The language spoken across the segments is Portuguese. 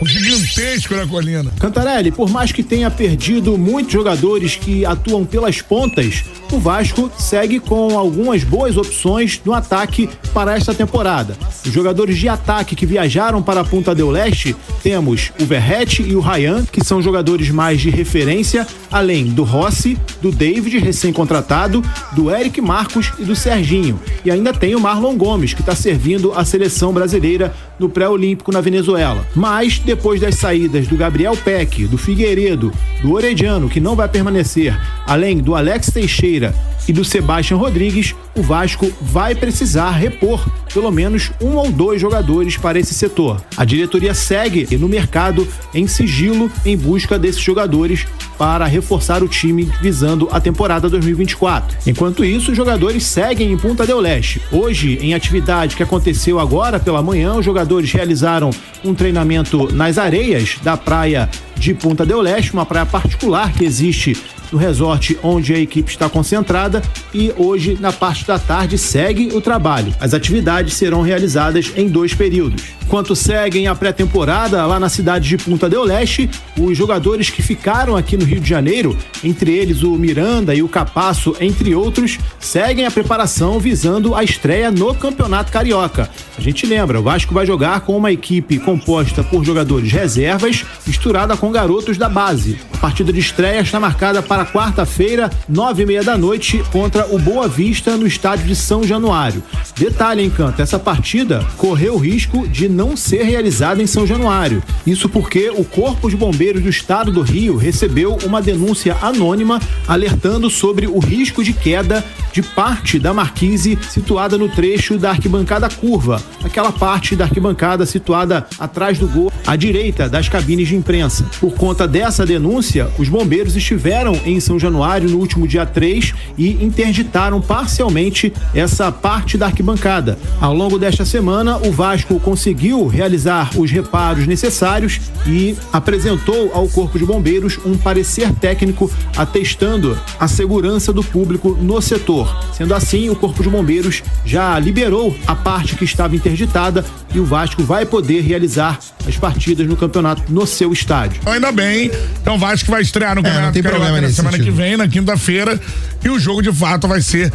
Gigantesco na colina. Cantarelli, por mais que tenha perdido muitos jogadores que atuam pelas pontas, o Vasco segue com algumas boas opções no ataque para esta temporada. Os jogadores de ataque que viajaram para a Punta del Este, temos o Verratti e o Ryan, que são jogadores mais de referência, além do Rossi, do David, recém-contratado, do Eric Marcos e do Serginho. E ainda tem o Marlon Gomes, que está servindo a seleção brasileira no pré-olímpico na Venezuela. Mas, depois das saídas do Gabriel Peck, do Figueiredo, do Orediano, que não vai permanecer, além do Alex Teixeira e do Sebastião Rodrigues, o Vasco vai precisar repor pelo menos um ou dois jogadores para esse setor. A diretoria segue no mercado em sigilo em busca desses jogadores para reforçar o time visando a temporada 2024. Enquanto isso, os jogadores seguem em Punta del Este. Hoje, em atividade que aconteceu agora pela manhã, os jogadores realizaram um treinamento nas areias da praia de Punta del Este, uma praia particular que existe no resort onde a equipe está concentrada, e hoje, na parte da tarde, segue o trabalho. As atividades serão realizadas em 2 períodos. Enquanto seguem a pré-temporada lá na cidade de Punta del Este, os jogadores que ficaram aqui no Rio de Janeiro, entre eles o Miranda e o Capasso, entre outros, seguem a preparação visando a estreia no Campeonato Carioca. A gente lembra, o Vasco vai jogar com uma equipe composta por jogadores reservas, misturada com garotos da base. A partida de estreia está marcada para quarta-feira, 9h30 da noite, contra o Boa Vista, no estádio de São Januário. Detalhe, Encanto, essa partida correu o risco de não ser realizada em São Januário. Isso porque o Corpo de Bombeiros do Estado do Rio recebeu uma denúncia anônima alertando sobre o risco de queda de parte da marquise situada no trecho da arquibancada curva, aquela parte da arquibancada situada atrás do gol, à direita das cabines de imprensa. Por conta dessa denúncia, os bombeiros estiveram em São Januário no último dia 3 e interditaram parcialmente essa parte da arquibancada. Ao longo desta semana, o Vasco conseguiu realizar os reparos necessários e apresentou ao Corpo de Bombeiros um parecer técnico atestando a segurança do público no setor. Sendo assim, o Corpo de Bombeiros já liberou a parte que estava interditada e o Vasco vai poder realizar as partidas no campeonato no seu estádio. Ainda bem, então o Vasco vai estrear no Campeonato Carioca na semana que vem, na quinta-feira, e o jogo de fato vai ser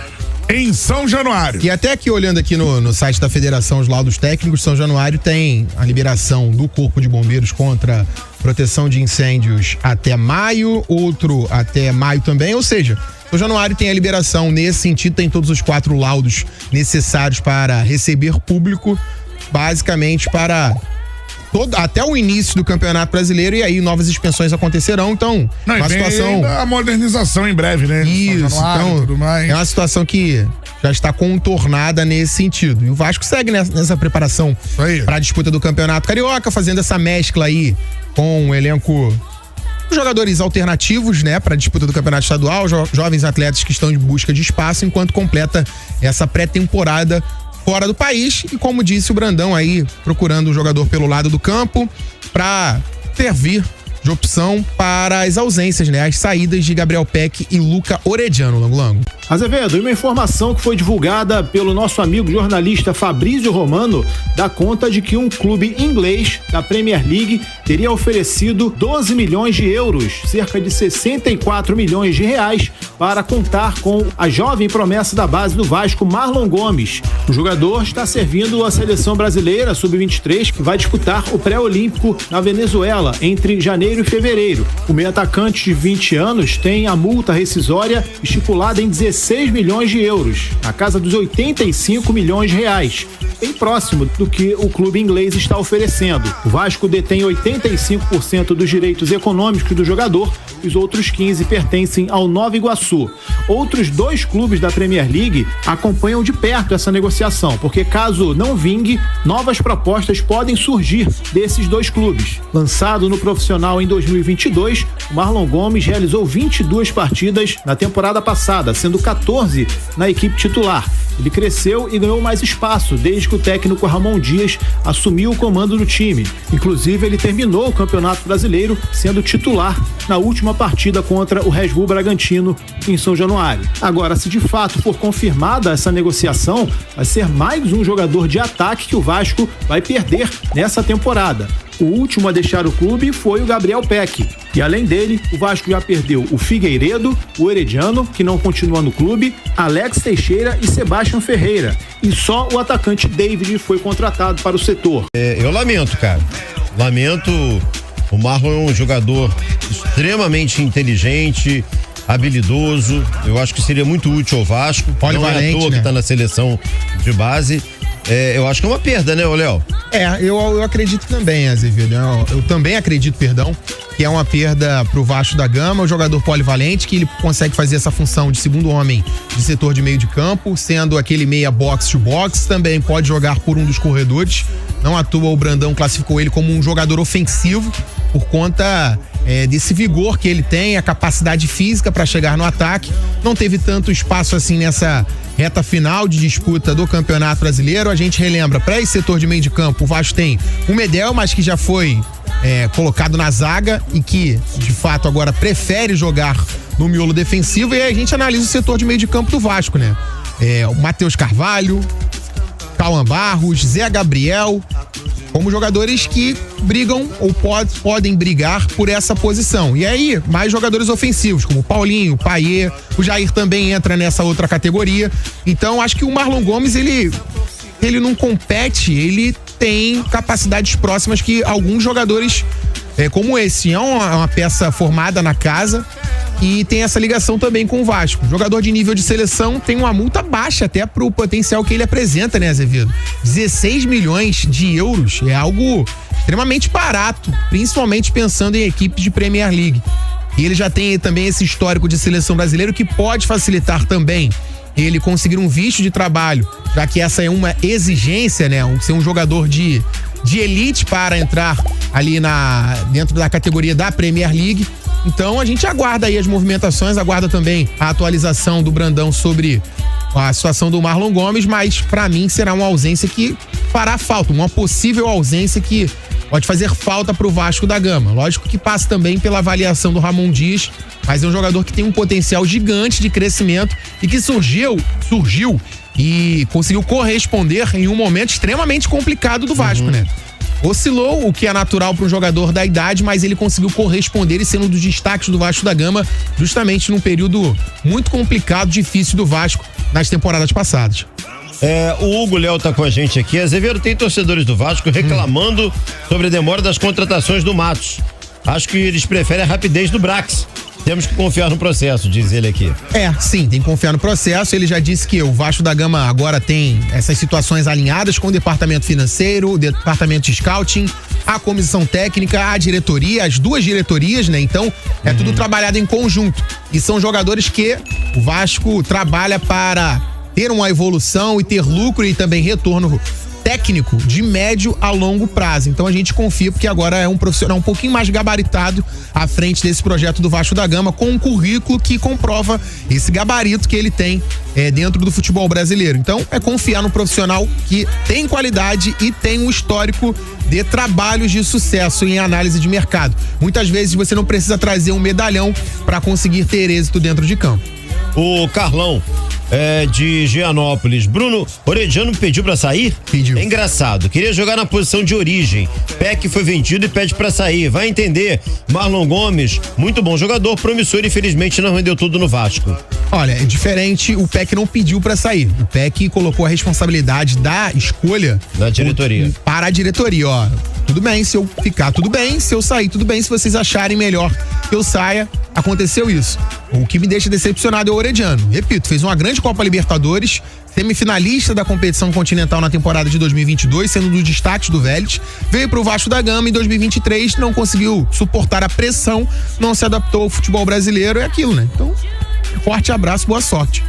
em São Januário. E até aqui, olhando aqui no site da Federação, os laudos técnicos, São Januário tem a liberação do Corpo de Bombeiros contra proteção de incêndios até maio, outro até maio também, ou seja, São Januário tem a liberação nesse sentido, tem todos os 4 laudos necessários para receber público, basicamente para até o início do Campeonato Brasileiro, e aí novas expensões acontecerão, então uma situação... a modernização em breve, né? Isso, então tudo mais. É uma situação que já está contornada nesse sentido. E o Vasco segue nessa preparação para a disputa do Campeonato Carioca, fazendo essa mescla aí com o elenco, jogadores alternativos, né, para a disputa do Campeonato Estadual, jovens atletas que estão em busca de espaço, enquanto completa essa pré-temporada fora do país, e como disse o Brandão aí, procurando um jogador pelo lado do campo para servir de opção para as ausências, né, as saídas de Gabriel Peck e Luca Orediano, Lango. Azevedo, uma informação que foi divulgada pelo nosso amigo jornalista Fabrício Romano dá conta de que um clube inglês da Premier League teria oferecido 12 milhões de euros, cerca de 64 milhões de reais, para contar com a jovem promessa da base do Vasco, Marlon Gomes. O jogador está servindo a seleção brasileira sub-23, que vai disputar o pré-olímpico na Venezuela entre janeiro e fevereiro. O meio-atacante de 20 anos tem a multa rescisória estipulada em 16 milhões de euros, na casa dos 85 milhões de reais, bem próximo do que o clube inglês está oferecendo. O Vasco detém 85% dos direitos econômicos do jogador, e os outros 15% pertencem ao Nova Iguaçu. Outros 2 clubes da Premier League acompanham de perto essa negociação, porque caso não vingue, novas propostas podem surgir desses 2 clubes. Lançado no profissional em 2022, o Marlon Gomes realizou 22 partidas na temporada passada, sendo 14 na equipe titular. Ele cresceu e ganhou mais espaço desde que o técnico Ramon Dias assumiu o comando do time. Inclusive, ele terminou o Campeonato Brasileiro sendo titular na última partida contra o Red Bull Bragantino em São Januário. Agora, se de fato for confirmada essa negociação, vai ser mais um jogador de ataque que o Vasco vai perder nessa temporada. O último a deixar o clube foi o Gabriel Peck. E além dele, o Vasco já perdeu o Figueiredo, o Herediano, que não continua no clube, Alex Teixeira e Sebastião Ferreira. E só o atacante David foi contratado para o setor. Eu lamento, cara. Lamento. O Marlon é um jogador extremamente inteligente, habilidoso. Eu acho que seria muito útil ao Vasco. Não é à toa, né, que tá na seleção de base. Eu acho que é uma perda, né, Léo? Eu acredito também, Azevedo. Eu também acredito, que é uma perda pro Vasco da Gama, o jogador polivalente, que ele consegue fazer essa função de segundo homem de setor de meio de campo, sendo aquele meia box to box, também pode jogar por um dos corredores. Não à toa o Brandão classificou ele como um jogador ofensivo, por conta desse vigor que ele tem, a capacidade física para chegar no ataque. Não teve tanto espaço assim nessa reta final de disputa do Campeonato Brasileiro. A gente relembra, para esse setor de meio de campo, o Vasco tem o Medel, mas que já foi colocado na zaga e que, de fato, agora prefere jogar no miolo defensivo. E aí a gente analisa o setor de meio de campo do Vasco, né? O Matheus Carvalho, Cauã Barros, Zé Gabriel, como jogadores que brigam ou podem brigar por essa posição. E aí, mais jogadores ofensivos, como o Paulinho, o Payet, o Jair também entra nessa outra categoria. Então, acho que o Marlon Gomes, ele não compete, ele tem capacidades próximas que alguns jogadores como esse. É uma peça formada na casa e tem essa ligação também com o Vasco. Jogador de nível de seleção tem uma multa baixa até pro potencial que ele apresenta, né, Azevedo? 16 milhões de euros é algo extremamente barato, principalmente pensando em equipes de Premier League. E ele já tem também esse histórico de seleção brasileira que pode facilitar também ele conseguir um visto de trabalho, já que essa é uma exigência, né? Ser um jogador de elite para entrar ali dentro da categoria da Premier League. Então a gente aguarda aí as movimentações, aguarda também a atualização do Brandão sobre a situação do Marlon Gomes, mas para mim será uma ausência que fará falta, uma possível ausência que pode fazer falta pro Vasco da Gama. Lógico que passa também pela avaliação do Ramon Dias, mas é um jogador que tem um potencial gigante de crescimento e que surgiu e conseguiu corresponder em um momento extremamente complicado do Vasco, né? Oscilou, o que é natural para um jogador da idade, mas ele conseguiu corresponder e sendo um dos destaques do Vasco da Gama, justamente num período muito complicado, difícil do Vasco nas temporadas passadas. O Hugo Léo tá com a gente aqui. Azevedo, tem torcedores do Vasco reclamando sobre a demora das contratações do Matos. Acho que eles preferem a rapidez do Brax. Temos que confiar no processo, diz ele aqui. Sim, tem que confiar no processo. Ele já disse que o Vasco da Gama agora tem essas situações alinhadas com o departamento financeiro, o departamento de scouting, a comissão técnica, a diretoria, as duas diretorias, né? Então, é tudo trabalhado em conjunto. E são jogadores que o Vasco trabalha para ter uma evolução e ter lucro e também retorno técnico de médio a longo prazo. Então a gente confia porque agora é um profissional um pouquinho mais gabaritado à frente desse projeto do Vasco da Gama, com um currículo que comprova esse gabarito que ele tem dentro do futebol brasileiro. Então é confiar no profissional que tem qualidade e tem um histórico de trabalhos de sucesso em análise de mercado. Muitas vezes você não precisa trazer um medalhão para conseguir ter êxito dentro de campo. O Carlão de Gianópolis. Bruno, Orediano pediu pra sair? Pediu. É engraçado, queria jogar na posição de origem. Peck foi vendido e pede pra sair. Vai entender. Marlon Gomes, muito bom jogador, promissor, infelizmente não rendeu tudo no Vasco. Olha, é diferente, o Peck não pediu pra sair. O Peck colocou a responsabilidade da escolha da diretoria para a diretoria, ó. Tudo bem, se eu ficar, tudo bem, se eu sair, tudo bem, se vocês acharem melhor que eu saia, aconteceu isso. O que me deixa decepcionado é o Orediano. Repito, fez uma grande Copa Libertadores, semifinalista da competição continental na temporada de 2022, sendo um dos destaques do Vélez. Veio pro Vasco da Gama em 2023, não conseguiu suportar a pressão, não se adaptou ao futebol brasileiro, é aquilo, né? Então, forte abraço, boa sorte.